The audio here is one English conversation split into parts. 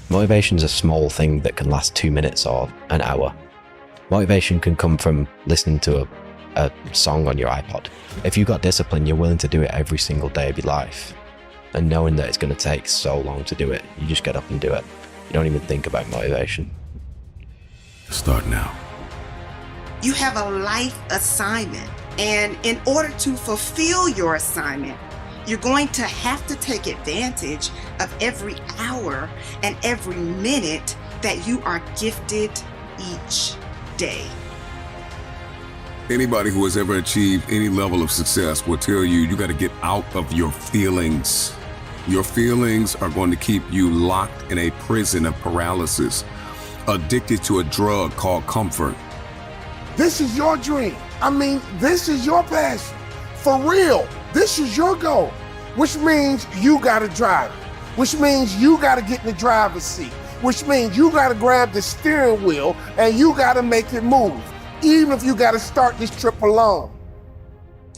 Motivation's a small thing that can last 2 minutes or an hour. Motivation can come from listening to a song on your iPod. If you've got discipline, you're willing to do it every single day of your life. And knowing that it's going to take so long to do it, you just get up and do it. You don't even think about motivation. Start now. You have a life assignment, and in order to fulfill your assignment, you're going to have to take advantage of every hour and every minute that you are gifted each day. Anybody who has ever achieved any level of success will tell you, you got to get out of your feelings. Your feelings are going to keep you locked in a prison of paralysis, addicted to a drug called comfort. This is your dream. This is your passion. For real, this is your goal, which means you gotta drive it, which means you gotta get in the driver's seat, which means you gotta grab the steering wheel and you gotta make it move, even if you gotta start this trip alone.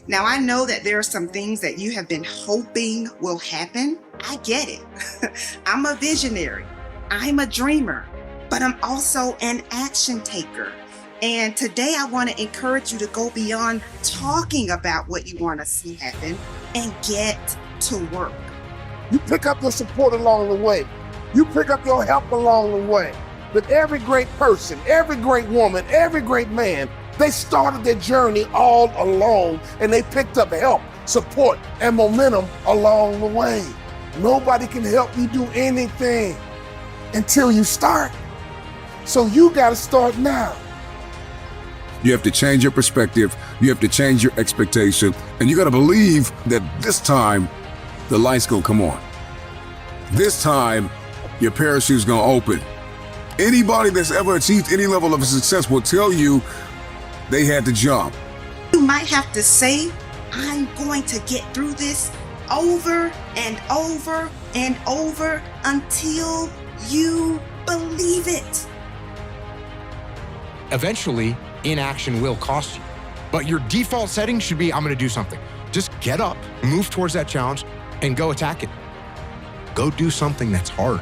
Now, I know that there are some things that you have been hoping will happen. I get it. I'm a visionary. I'm a dreamer, but I'm also an action taker. And today I want to encourage you to go beyond talking about what you want to see happen and get to work. You pick up your support along the way. You pick up your help along the way. But every great person, every great woman, every great man, they started their journey all alone, and they picked up help, support, and momentum along the way. Nobody can help you do anything until you start. So you got to start now. You have to change your perspective. You have to change your expectation. And you got to believe that this time the light's going to come on. This time your parachute's going to open. Anybody that's ever achieved any level of success will tell you they had to jump. You might have to say, I'm going to get through this over and over and over until you believe it. Eventually, inaction will cost you. But your default setting should be, I'm gonna do something. Just get up, move towards that challenge, and go attack it. Go do something that's hard.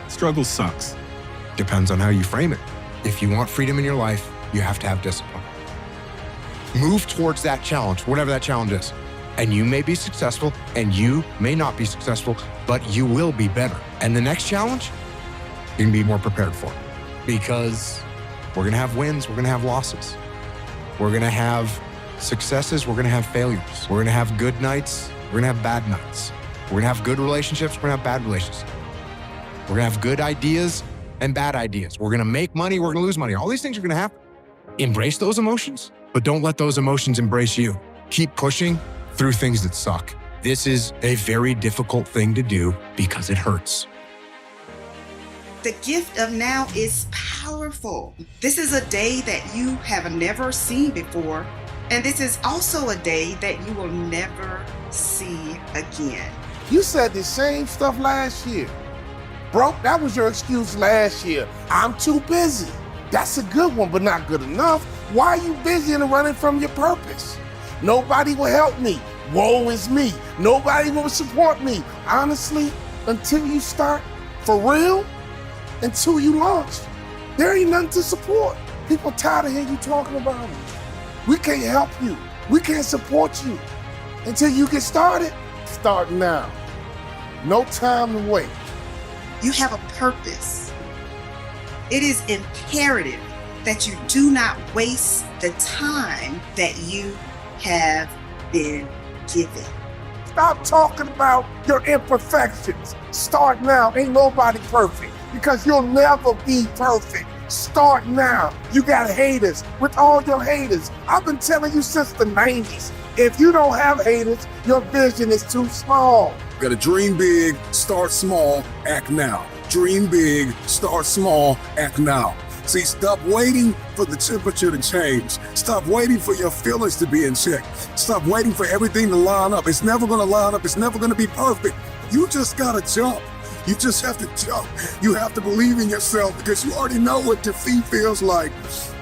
Struggle sucks. Depends on how you frame it. If you want freedom in your life, you have to have discipline. Move towards that challenge, whatever that challenge is. And you may be successful, and you may not be successful, but you will be better. And the next challenge, you can be more prepared for. Because we're gonna have wins, we're gonna have losses. We're gonna have successes, we're gonna have failures. We're gonna have good nights, we're gonna have bad nights. We're gonna have good relationships, we're gonna have bad relationships. We're gonna have good ideas and bad ideas. We're gonna make money, we're gonna lose money. All these things are gonna happen. Embrace those emotions, but don't let those emotions embrace you. Keep pushing through things that suck. This is a very difficult thing to do because it hurts. The gift of now is powerful. This is a day that you have never seen before, and this is also a day that you will never see again. You said the same stuff last year. Broke, that was your excuse last year. I'm too busy. That's a good one, but not good enough. Why are you busy and running from your purpose? Nobody will help me. Woe is me. Nobody will support me. Honestly, until you start, for real, until you launch, there ain't nothing to support. People tired of hearing you talking about it. We can't help you. We can't support you. Until you get started, start now. No time to wait. You have a purpose. It is imperative that you do not waste the time that you have been given. Stop talking about your imperfections. Start now. Ain't nobody perfect because you'll never be perfect. Start now. You got haters. With all your haters, I've been telling you since the 90s, if you don't have haters, your vision is too small. You gotta dream big, start small, act now. Dream big, start small, act now. See, stop waiting for the temperature to change. Stop waiting for your feelings to be in check. Stop waiting for everything to line up. It's never gonna line up. It's never gonna be perfect. You just gotta jump. You just have to jump. You have to believe in yourself because you already know what defeat feels like.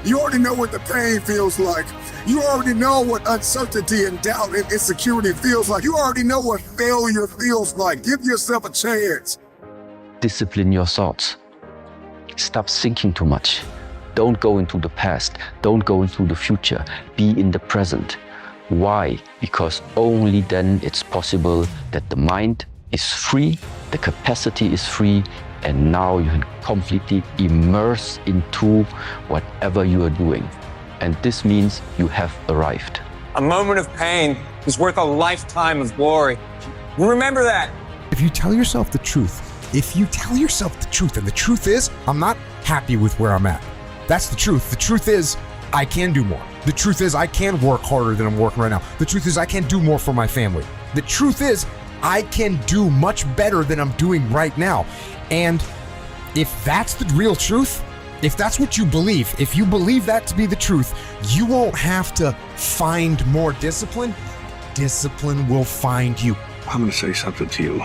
You already know what the pain feels like. You already know what uncertainty and doubt and insecurity feels like. You already know what failure feels like. Give yourself a chance. discipline your thoughts. Stop thinking too much. Don't go into the past. Don't go into the future. Be in the present. Why? Because only then it's possible that the mind is free, the capacity is free, and now you can completely immerse into whatever you are doing. And this means you have arrived. A moment of pain is worth a lifetime of glory. Remember that. If you tell yourself the truth, and the truth is, I'm not happy with where I'm at. That's the truth. The truth is, I can do more. The truth is, I can work harder than I'm working right now. The truth is, I can do more for my family. The truth is, I can do much better than I'm doing right now. And if that's the real truth, if that's what you believe, if you believe that to be the truth, you won't have to find more discipline. Discipline will find you. I'm going to say something to you.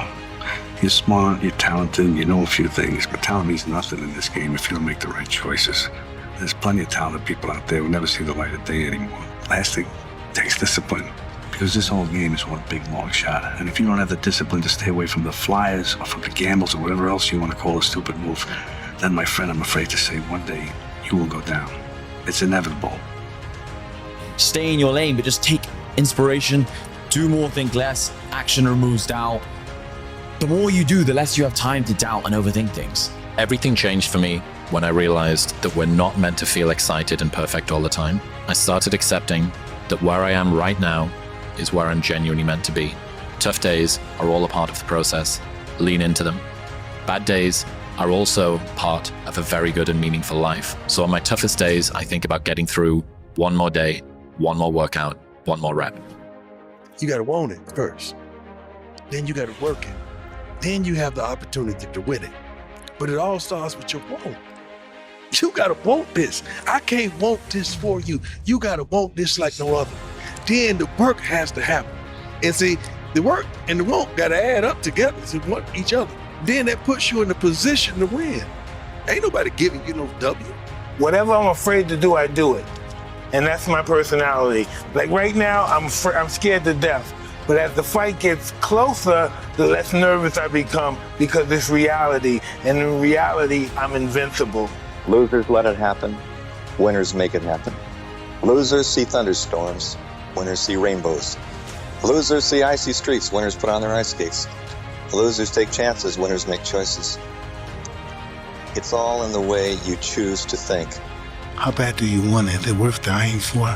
You're smart, you're talented, you know a few things, but talent means nothing in this game if you don't make the right choices. There's plenty of talented people out there who never see the light of day anymore. Last thing, takes discipline. Because this whole game is one big long shot. And if you don't have the discipline to stay away from the flyers or from the gambles or whatever else you want to call a stupid move, then my friend, I'm afraid to say one day you will go down. It's inevitable. Stay in your lane, but just take inspiration. Do more, think less. Action removes doubt. The more you do, the less you have time to doubt and overthink things. Everything changed for me when I realized that we're not meant to feel excited and perfect all the time. I started accepting that where I am right now is where I'm genuinely meant to be. Tough days are all a part of the process. Lean into them. Bad days are also part of a very good and meaningful life. So on my toughest days, I think about getting through one more day, one more workout, one more rep. You gotta want it first. Then you gotta work it. Then you have the opportunity to win it. But it all starts with your want. You gotta want this. I can't want this for you. You gotta want this like no other. Then the work has to happen. And see, the work and the want gotta add up together to want each other. Then that puts you in a position to win. Ain't nobody giving you no W. Whatever I'm afraid to do, I do it. And that's my personality. Like right now, I'm scared to death. But as the fight gets closer, the less nervous I become because it's reality. And in reality, I'm invincible. Losers let it happen. Winners make it happen. Losers see thunderstorms. Winners see rainbows. Losers see icy streets. Winners put on their ice skates. Losers take chances. Winners make choices. It's all in the way you choose to think. How bad do you want it? Is it worth dying for?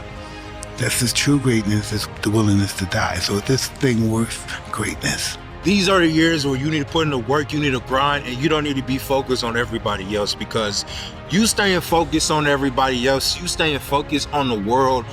That's the true greatness, is the willingness to die. So is this thing worth greatness? These are the years where you need to put in the work, you need to grind, and you don't need to be focused on everybody else, because you staying focused on everybody else, you staying focused on the world,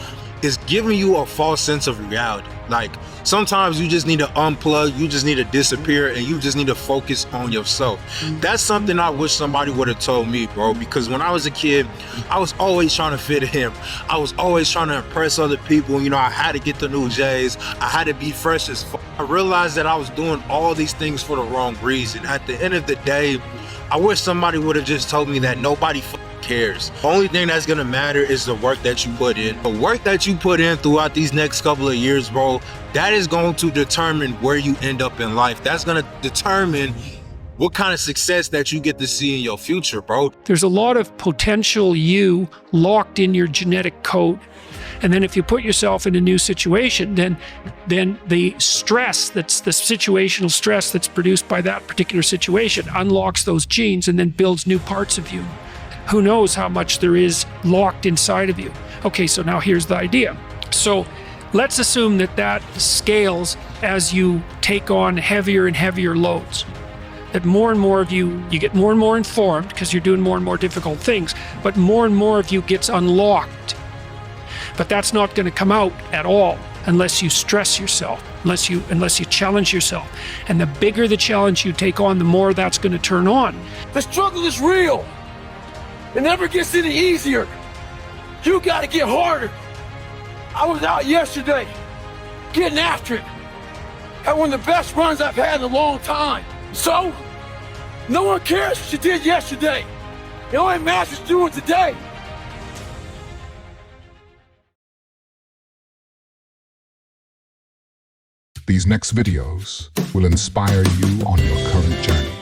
is giving you a false sense of reality. Like, sometimes you just need to unplug, you just need to disappear, and you just need to focus on yourself. That's something I wish somebody would have told me, bro, because when I was a kid, I was always trying to fit in. I was always trying to impress other people. You know, I had to get the new J's. I had to be fresh as fuck. I realized that I was doing all these things for the wrong reason. At the end of the day, I wish somebody would have just told me that nobody cares. The only thing that's gonna matter is the work that you put in. The work that you put in throughout these next couple of years, bro, that is going to determine where you end up in life. That's gonna determine what kind of success that you get to see in your future, bro. There's a lot of potential you locked in your genetic code. And then if you put yourself in a new situation, then the stress, that's the situational stress that's produced by that particular situation, unlocks those genes and then builds new parts of you. Who knows how much there is locked inside of you. Okay, so now here's the idea. So let's assume that scales as you take on heavier and heavier loads. That more and more of you get more and more informed because you're doing more and more difficult things, but more and more of you gets unlocked. But that's not going to come out at all unless you stress yourself, unless you challenge yourself. And the bigger the challenge you take on, the more that's going to turn on. The struggle is real. It never gets any easier. You got to get harder. I was out yesterday getting after it. Had one of the best runs I've had in a long time. So, no one cares what you did yesterday. It only matters doing today. These next videos will inspire you on your current journey.